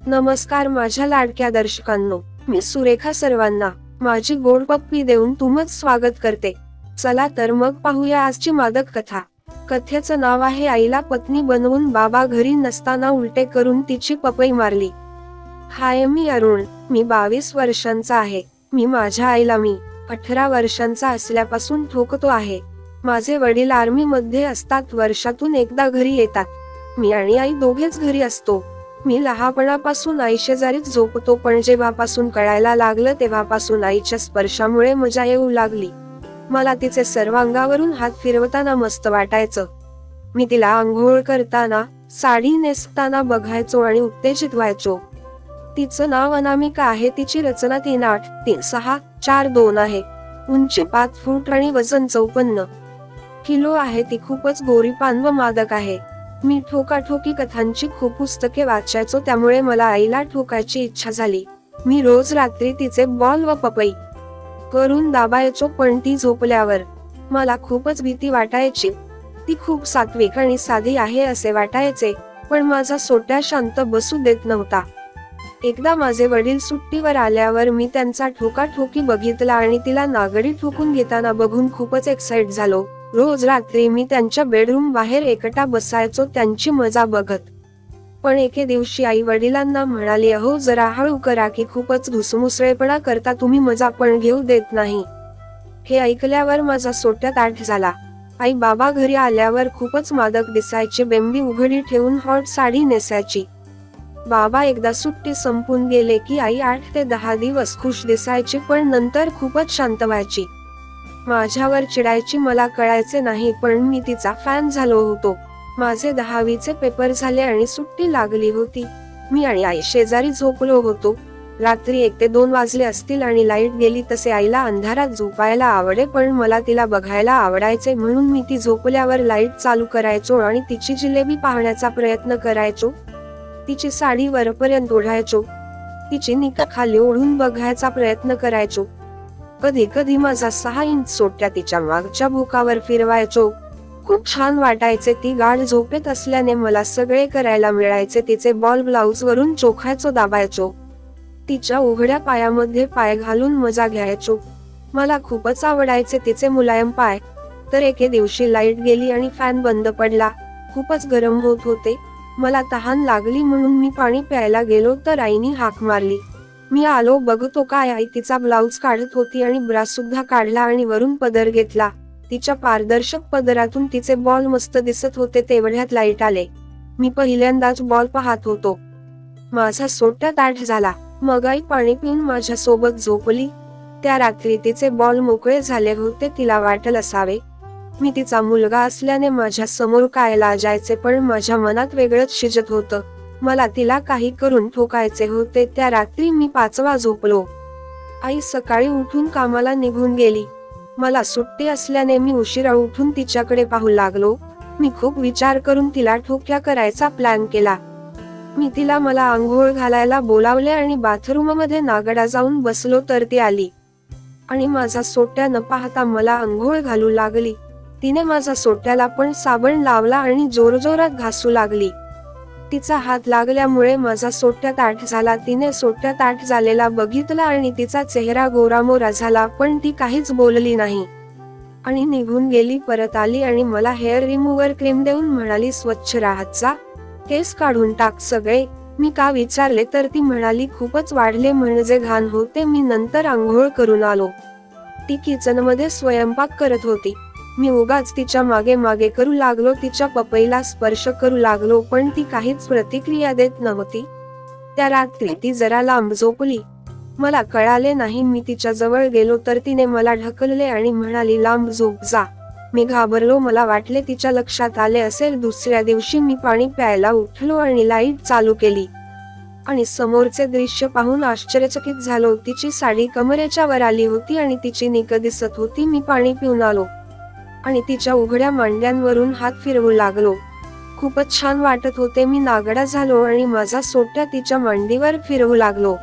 नमस्कार माझ्या लाडक्या दर्शकांनो, मी सुरेखा सर्वांना माझी गोड पप्पी देऊन तुमचं स्वागत करते. चला तर मग पाहूया आजची मादक कथा. कथेचं नाव आहे आईला पत्नी बनवून बाबा घरी नसताना उलटे करून तिची पपई मारली. हाय, मी अरुण. मी 22 वर्षांचा आहे. मी माझ्या आईला 18 वर्षांचा असल्यापासून ठोकतो आहे. माझे वडील आर्मी मध्ये असतात, वर्षातून एकदा घरी येतात. मी आणि आई दोघेच घरी असतो. मी लहानपणापासून आई शेजारीच झोपतो, पण जेव्हापासून कळायला लागलं तेव्हापासून आईच्या स्पर्शामुळे मजा येऊ लागली. मला तिचे सर्व अंगावरून हात फिरवताना मस्त वाटायचं. मी तिला आंघोळ करताना, साडी नेसताना बघायचो आणि उत्तेजित व्हायचो. तिचं नाव अनामिका आहे. तिची रचना 3'8'3'6'4'2 आहे. उंची 5 फूट आणि वजन 54 किलो आहे. ती खूपच गोरीपान व मादक आहे. मी ठोकाठोकी कथांची खूप पुस्तके वाचायचो, त्यामुळे मला आईला ठोकायची इच्छा झाली. मी रोज रात्री तिचे बॉल व पपई करून दाबायचो, पण ती झोपल्यावर मला खूपच भीती वाटायची. ती खूप सात्विक आणि साधी आहे असे वाटायचे, पण माझा सोट्या शांत बसू देत नव्हता. एकदा माझे वडील सुट्टीवर आल्यावर मी त्यांचा ठोकाठोकी बघितला आणि तिला नागडी ठोकून घेताना बघून खूपच एक्साइट झालो. रोज रात्री मी त्यांच्या बेडरूम बाहेर एकटा बसायचो त्यांची मजा बघत. पण एके दिवशी आई वडिलांना म्हणाली, अहो जरा हळू करा की खूपच धुसमुसळेपणा करता तुम्ही, मजा पण घेऊ देत नाही. हे ऐकल्यावर माझा सोट्यात आठ झाला. आई बाबा घरी आल्यावर खूपच मादक दिसायची. बेंबी उघडी ठेवून हॉट साडी नेसायची. बाबा एकदा सुट्टी संपून गेले की आई 8 ते 10 दिवस खुश दिसायची, पण नंतर खूपच शांत व्हायची. माझ्यावर चिडायची. मला कळायचे नाही, पण मी तिचा फॅन झालो होतो. माझे 10वीचे पेपर झाले आणि सुट्टी लागली होती. मी आणि आई शेजारी झोपलो होतो. रात्री 1 ते 2 वाजले असतील आणि लाईट गेली. तसे आईला अंधारात झोपायला आवडे, पण मला तिला बघायला आवडायचे, म्हणून मी ती झोपल्यावर लाईट चालू करायचो आणि तिची जिलेबी पाहण्याचा प्रयत्न करायचो. तिची साडी वरपर्यंत ओढायचो. तिची निका खाली ओढून बघायचा प्रयत्न करायचो. कधी कधी माझा 6 इंच सोट्या तिच्या मागच्या भोकावर फिरवायचो. खूप छान वाटायचे. ती गाढ झोपेत असल्याने मला सगळे करायला मिळायचे. तिचे बॉल ब्लाउज वरून चोखायचो, दाबायचो. तिच्या उघड्या पायामध्ये पाय घालून मजा घ्यायचो. मला खूपच आवडायचे तिचे मुलायम पाय. तर एके दिवशी लाईट गेली आणि फॅन बंद पडला. खूपच गरम होत होते. मला तहान लागली म्हणून मी पाणी प्यायला गेलो, तर आईने हाक मारली. मी आलो. बघतो काय, आई तिचा ब्लाउज काढत होती आणि ब्रा सुद्धा काढला आणि वरून पदर घेतला. तिच्या पारदर्शक पदरातून तिचे बॉल मस्त दिसत होते. तेवढ्यात लाईट आले. मी पहिल्यांदाच बॉल पाहत होतो. माझा सोट्यात आठ झाला. मग आई पाणी पिऊन माझ्या सोबत झोपली. त्या रात्री तिचे बॉल मोकळे झाले होते. तिला वाटलं असावे मी तिचा मुलगा असल्याने माझ्या समोर काय लाजायचे, पण माझ्या मनात वेगळंच शिजत होतं. मला तिला काही करून ठोकायचे होते. त्या रात्री मी 5वा झोपलो. आई सकाळी उठून कामाला निघून गेली. मला सुट्टी असल्याने मी उशिरा उठून तिच्याकडे पाहू लागलो. मी खूप विचार करून तिला ठोक्या करायचा प्लॅन केला. मी तिला मला आंघोळ घालायला बोलावले आणि बाथरूममध्ये नागडा जाऊन बसलो, तर ती आली आणि माझा सोट्या न पाहता मला आंघोळ घालू लागली. तिने माझा सोट्याला पण साबण लावला आणि जोरजोरात घासू लागली. तिचा हात लागल्यामुळे माझा सोट्यात आठ झाला. तिने सोट्यात आठ झालेला बघितला आणि तिचा चेहरा गोरामोरा झाला, पण ती काहीच बोलली नाही आणि निघून गेली. परत आली आणि मला हेअर रिमूव्हर क्रीम देऊन म्हणाली, स्वच्छ राहत जा, केस काढून टाक सगळे. मी का विचारले तर ती म्हणाली, खूपच वाढले म्हणजे घाण होते. मी नंतर आंघोळ करून आलो. ती किचनमध्ये स्वयंपाक करत होती. मी उगाच तिच्या मागे मागे करू लागलो. तिच्या पपईला स्पर्श करू लागलो, पण ती काहीच प्रतिक्रिया देत नव्हती. त्या रात्री ती जरा लांब झोपली. मला कळाले नाही. मी तिच्या जवळ गेलो तर तिने मला ढकलले आणि म्हणाली, लांब झोप जा. मी घाबरलो. मला वाटले तिच्या लक्षात आले असेल. दुसऱ्या दिवशी मी पाणी प्यायला उठलो आणि लाईट चालू केली आणि समोरचे दृश्य पाहून आश्चर्यचकित झालो. तिची साडी कमरेच्या वर आली होती आणि तिची निक दिसत होती. मी पाणी पिऊन आलो आणि तिच्या उघड्या मांड्यांवरून हात फिरवू लागलो. खूपच छान वाटत होते. मी नागडा झालो आणि माझा सोट्या तिच्या मांडीवर फिरवू लागलो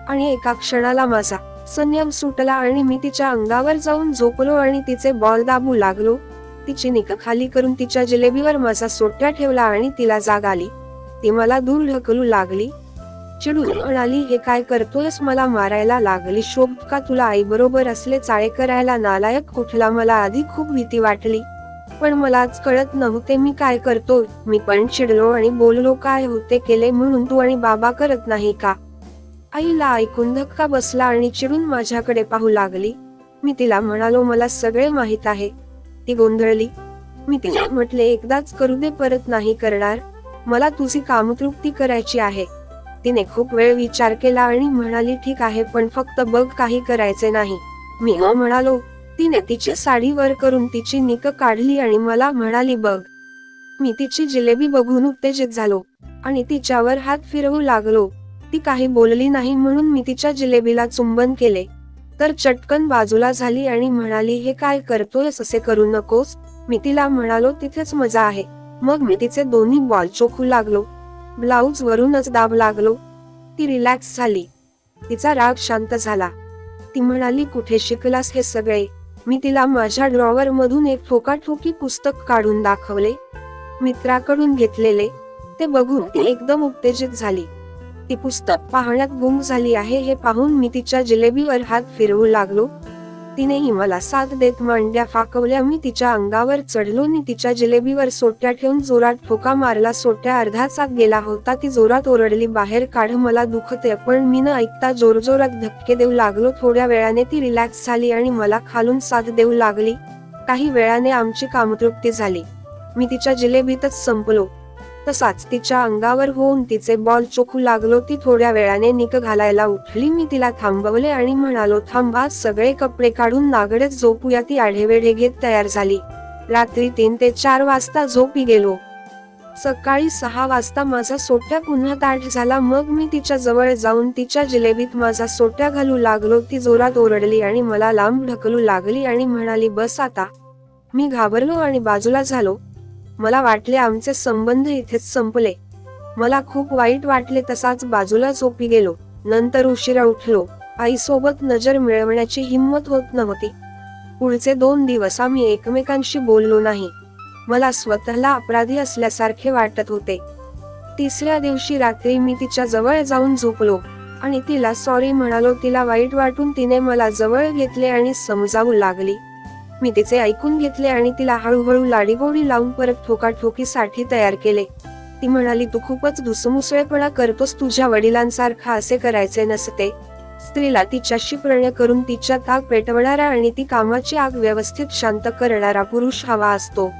आणि एका क्षणाला माझा संयम सुटला आणि मी तिच्या अंगावर जाऊन झोपलो आणि तिचे बॉल दाबू लागलो. तिची निक खाली करून तिच्या जिलेबीवर माझा सोट्या ठेवला आणि तिला जाग आली. ती मला दूर ढकलू लागली. चिडून म्हणाली, हे काय करतोयस? मला मारायला लागली शोभत का तुला? आई बरोबर असले चाळे करायला? नालायक कुठला? मला आधी खूप भीती वाटली, पण मलाच कळत नव्हते मी काय करतो. मी पण चिडलो आणि बोललो, काय होते केले म्हणून तू आणि बाबा करत नाही का? आईला ऐकून धक्का बसला आणि चिडून माझ्याकडे पाहू लागली. मी तिला म्हणालो, मला सगळे माहित आहे. ती गोंधळली. मी तिला म्हटले, एकदाच करू दे, परत नाही करणार. मला तुझी कामतृप्ती करायची आहे. तिने खूप वेळ विचार केला आणि म्हणाली, ठीक आहे, पण फक्त बघ, काही करायचे नाही. मी हो म्हणालो. तिने तिची साडी वर करून तिची निक काढली आणि मला म्हणाली, बघ. मी तिची जिलेबी बघून उत्तेजित झालो आणि तिच्यावर हात फिरवू लागलो. ती काही बोलली नाही म्हणून मी तिच्या जिलेबीला चुंबन केले, तर चटकन बाजूला झाली आणि म्हणाली, हे काय करतोयस? असे करू नकोस. मी तिला म्हणालो, तिथेच मजा आहे. मग मी तिचे दोन्ही बॉल चोखू लागलो. ब्लाउज वरूनच दाब लागलो. ती रिलॅक्स झाली. तिचा राग शांत झाला. ती म्हणाली, कुठे शिकलास हे सगळे? मी तिला माझ्या ड्रॉवर मधून एक ठोकाठोकी पुस्तक काढून दाखवले, मित्राकडून घेतलेले. ते बघून ती एकदम उत्तेजित झाली. ती पुस्तक पाहण्यात गुंग झाली आहे हे पाहून मी तिच्या जिलेबीवर हात फिरवू लागलो. तिनेही मला साथ देत मांड्या फाकवल्या. मी तिच्या अंगावर चढलो आणि तिच्या जिलेबीवर सोट्या ठेवून जोरात ठोका मारला. सोट्या अर्ध्याच आत गेला होता. ती जोरात ओरडली, बाहेर काढ, मला दुखते. पण मी न ऐकता जोरजोरात धक्के देऊ लागलो. थोड्या वेळाने ती रिलॅक्स झाली आणि मला खालून साथ देऊ लागली. काही वेळाने आमची कामतृप्ती झाली. मी तिच्या जिलेबीतच संपलो. तसाच तिच्या अंगावर होऊन तिचे बॉल चोखू लागलो. ती थोड्या वेळाने निक घालायला उठली. मी तिला थांबवले आणि म्हणालो, थांब, आज सगळे कपडे काढून नागडे झोपूया. ती आढेवेढे घेत तयार झाली. रात्री 3 ते 4 वाजता झोपी गेलो. सकाळी 6 वाजता माझा सोट्या पुन्हा ताठ झाला. मग मी तिच्या जवळ जाऊन तिच्या जिलेबीत माझा सोट्या घालू लागलो. ती जोरात ओरडली आणि मला लांब ढकलू लागली आणि म्हणाली, बस आता. मी घाबरलो आणि बाजूला झालो. मला वाटले आमचे संबंध इथेच संपले. मला खूप वाईट वाटले. तसाच बाजूला झोपी गेलो. नंतर उशिरा उठलो. आईसोबत नजर मिळवण्याची हिंमत होत नव्हती. पुढचे 2 दिवस आम्ही एकमेकांशी बोललो नाही. मला स्वतःला अपराधी असल्यासारखे वाटत होते. 3ऱ्या दिवशी रात्री मी तिच्या जवळ जाऊन झोपलो आणि तिला सॉरी म्हणालो. तिला वाईट वाटून तिने मला जवळ घेतले आणि समजावू लागली. मी तिचे ऐकून घेतले आणि तिला हळूहळू लाडीगोडी लावून परत ठोकाठोकीसाठी तयार केले. ती म्हणाली, तू खूपच दुसमुसळेपणा करतोस. तुझ्या वडिलांसारखा असे करायचे नसते. स्त्रीला तिच्याशी प्रणय करून तिच्यात आग पेटवणारा आणि ती कामाची आग व्यवस्थित शांत करणारा पुरुष हवा असतो.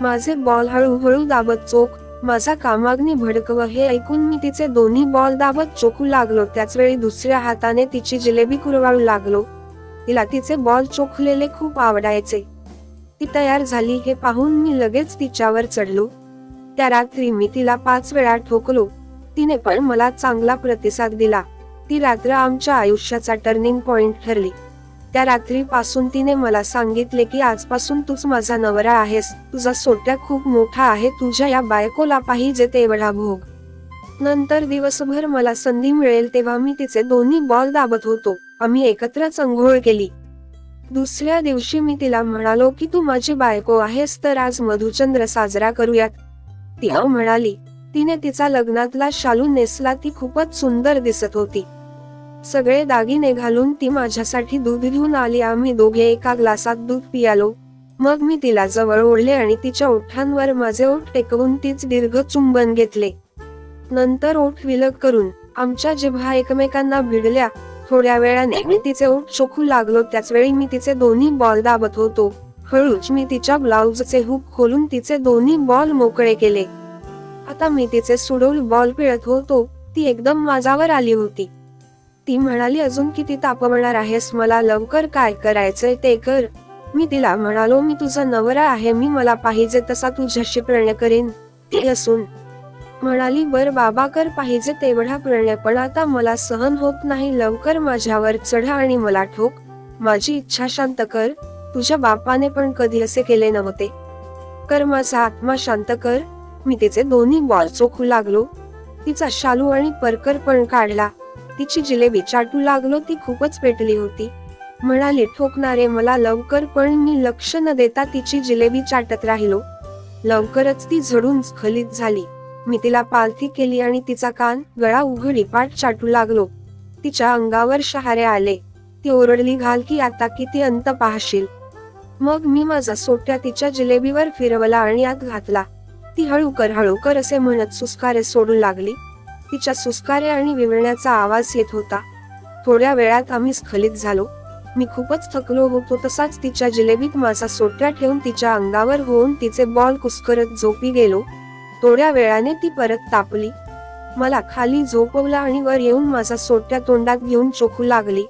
माझे बॉल हळूहळू दाबत चोख, माझा कामाग्नी भडकव. हे ऐकून मी तिचे दोन्ही बॉल दाबत चोखू लागलो. त्याच वेळी दुसऱ्या हाताने तिची जिलेबी कुरवाळू लागलो. तिला तिचे बॉल चोखलेले खूप आवडायचे. ती तयार झाली हे पाहून मी लगेच तिच्यावर चढलो. त्या रात्री मी तिला 5 वेळा ठोकलो. तिने पण मला चांगला प्रतिसाद दिला. ती रात्र आमच्या आयुष्याचा टर्निंग पॉइंट ठरली. त्या रात्रीपासून तिने मला सांगितले की आजपासून तूच माझा नवरा आहेस. तुझा सोट्या खूप मोठा आहे. तुझ्या या बायकोला पाहिजे तेवढा भोग. नंतर दिवसभर मला संधी मिळेल तेव्हा मी तिचे दोन्ही बॉल दाबत होतो. आम्ही एकत्रच अंघोळ केली. दुसऱ्या दिवशी मी तिला म्हणालो की तू माझी बायको आहेस तर आज मधुचंद्र साजरा करूयात. ती हो म्हणाली. तिने तिचा लग्नातला शालू नेसला. ती खूपच सुंदर दिसत होती. सगळे दागिने घालून ती माझ्यासाठी दूध घेऊन आली. आम्ही दोघे एका ग्लासात दूध पियालो. मग मी तिला जवळ ओढले आणि तिच्या ओठांवर माझे ओठ टेकवून तीच दीर्घ चुंबन घेतले. नंतर ओठ विलग करून आमच्या जिभा एकमेकांना भिडल्या. थोड्या वेळाने मी तिचे ओठ चोखू लागलो. त्याच वेळी मी तिचे दोन्ही बॉल दाबत होतो. हळूच मी तिच्या ब्लाउजचे हुक खोलून तिचे दोन्ही बॉल मोकळे केले. आता मी तिचे सुडौल बॉल पिळत होतो. ती एकदम माझ्यावर आली होती. ती म्हणाली, अजून किती तापवणार आहेस? मला लवकर काय करायचंय ते कर. मी तिला म्हणालो, मी तुझा नवरा आहे. मी मला पाहिजे तसा तुझ्याशी प्रणय करेन. ती हसून म्हणाली, बर बाबा, कर पाहिजे तेवढा प्रणय, पण आता मला सहन होत नाही. लवकर माझ्यावर चढा आणि मला ठोक. माझी इच्छा शांत कर. तुझ्या बापाने पण कधी असे केले नव्हते. कर माझा आत्मा शांत कर. मी तिचे दोन्ही बॉल चोखू लागलो. तिचा शालू आणि परकर पण काढला. तिची जिलेबी चाटू लागलो. ती खूपच पेटली होती. म्हणाली, ठोकणारे मला लवकर. पण मी लक्ष न देता तिची जिलेबी चाटत राहिलो. लवकरच ती झडून स्खलित झाली. मी तिला पालथी केली आणि तिचा कान गळा उघडी पाठ चाटू लागलो. तिच्या अंगावर शहारे आले. ती ओरडली, घाल की आता किती अंत पाहशील. मग मी माझा सोट्या तिच्या जिलेबीवर फिरवला आणि आत घातला. ती हळू कर असे म्हणत सुस्कारे सोडू लागली. तिच्या सुस्कारे आणि विवरण्याचा आवाज येत होता. थोड्या वेळात आम्ही स्खलित झालो. मी खूपच थकलो होतो. तसाच तिच्या जिलेबीत माझा सोट्या ठेवून तिच्या अंगावर होऊन तिचे बॉल कुस्करत झोपी गेलो. थोड्या वेळाने ती परत तापली. मला खाली झोपवला आणि वर येऊन माझा सोट्या तोंडात घेऊन चोखू लागली.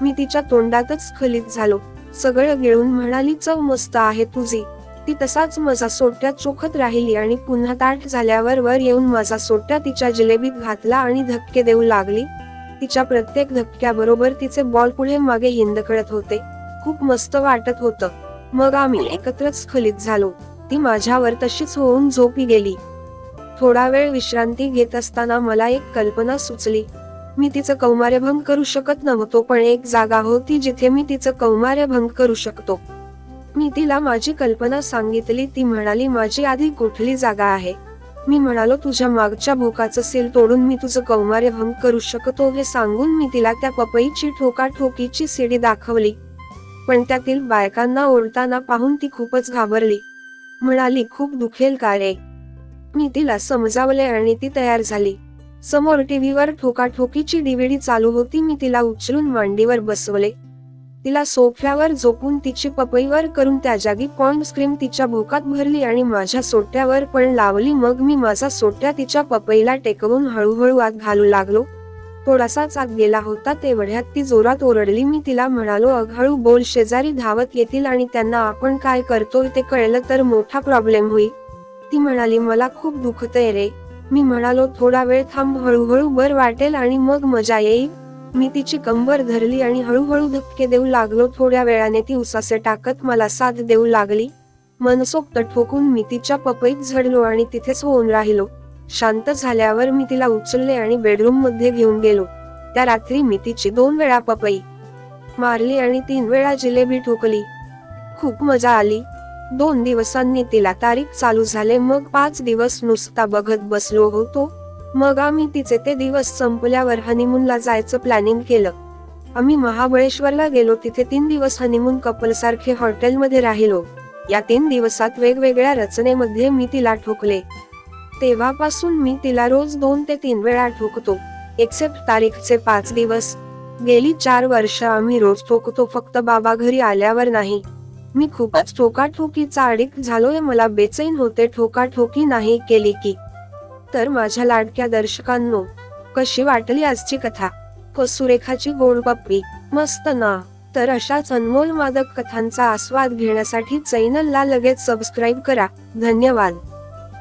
मी तिच्या तोंडातच स्खलित झालो. सगळं गिळून म्हणाली, चव मस्त आहे तुझी. ती तसाच माझा सोट्या चोखत राहिली आणि पुन्हा ताठ झाल्यावर वर येऊन माझा सोट्या तिच्या जिलेबीत घातला आणि धक्के देऊ लागली. तिच्या प्रत्येक धक्क्याबरोबर तिचे बॉल पुढे मागे हिंदकळत होते. खूप मस्त वाटत होतं. मग आम्ही एकत्रच स्खलित झालो. ती माझ्यावर तशीच होऊन झोपी गेली. थोडा वेळ विश्रांती घेत असताना मला एक कल्पना सुचली. मी तिचं कौमार्यभंग करू शकत नव्हतो, पण एक जागा होती जिथे मी तिचं कौमार्यभंग करू शकतो. मी तिला माझी कल्पना सांगितली. ती म्हणाली, माझी आधी कुठली जागा आहे. मी म्हणालो, तुझ्या मागच्या भोकाचं सील तोडून मी तुझं कौमार्यभंग करू शकतो. हे सांगून मी तिला त्या पपईची ठोकाठोकीची सीडी दाखवली. पण त्यातील बायकांना ओरडताना पाहून ती खूपच घाबरली. म्हणाली, खूप दुखेल का रे. मी तिला समजावले आणि ती तयार झाली. समोर टीव्हीवर ठोकाठोकीची DVD चालू होती. मी तिला उचलून मांडीवर बसवले. तिला सोफ्यावर झोपून तिची पपईवर करून त्या जागी पॉइंट स्क्रीन तिच्या भोकात भरली आणि माझ्या सोट्यावर पण लावली. मग मी माझा सोट्या तिच्या पपईला टेकवून हळूहळू आत घालू लागलो. थोडासाच आत गेला होता तेवढ्यात ती जोरात ओरडली. मी तिला म्हणालो, अग हळू बोल, शेजारी धावत येतील आणि त्यांना आपण काय करतोय ते कळलं तर मोठा प्रॉब्लेम होईल. ती म्हणाली, मला खूप दुखतंय रे. मी म्हणालो, थोडा वेळ थांब, हळूहळू बरं वाटेल आणि मग मजा येईल. मी तिची कंबर धरली आणि हळूहळू धक्के देऊ लागलो. थोड्या वेळाने ती उसासे टाकत मला साथ देऊ लागली. मनसोक्त ठोकून मी तिच्या पपईत झडलो आणि तिथेच होऊन राहिलो. शांत झाल्यावर मी तिला उचलले आणि बेडरूम मध्ये घेऊन गेलो. त्या रात्री मी तिची 2 वेळा पपई मारली आणि 3 वेळा जिलेबी ठोकली. खूप मजा आली. 2 दिवसांनी तिला तारीख चालू झाले. मग 5 दिवस नुसता बघत बसलो होतो. मग आम्ही तिचे ते दिवस संपल्यावर हनीमूनला जायचं प्लॅनिंग केलं. आम्ही महाबळेश्वरला गेलो. तिथे 3 दिवस हनीमून कपल सारखे हॉटेलमध्ये राहिलो. या 3 दिवसात वेगवेगळ्या रचनेमध्ये मी तिला ठोकले. तेव्हापासून मी तिला रोज 2 ते 3 वेळा ठोकतो, एक्सेप्ट तारीखचे 5 दिवस. गेली 4 वर्ष आम्ही रोज ठोकतो, फक्त बाबा घरी आल्यावर नाही. मी खूपच ठोकाठोकीचा अडिक्ट झालोय. मला बेचैन होते ठोकाठोकी नाही केली की. तर माझ्या लाडक्या दर्शकांनो, कशी वाटली आजची कथा. सुरेखाची गोड पप्पी मस्त ना. तर अशाच अनमोल मादक कथांचा आस्वाद घेण्यासाठी चॅनलला लगेच सबस्क्राईब करा. धन्यवाद.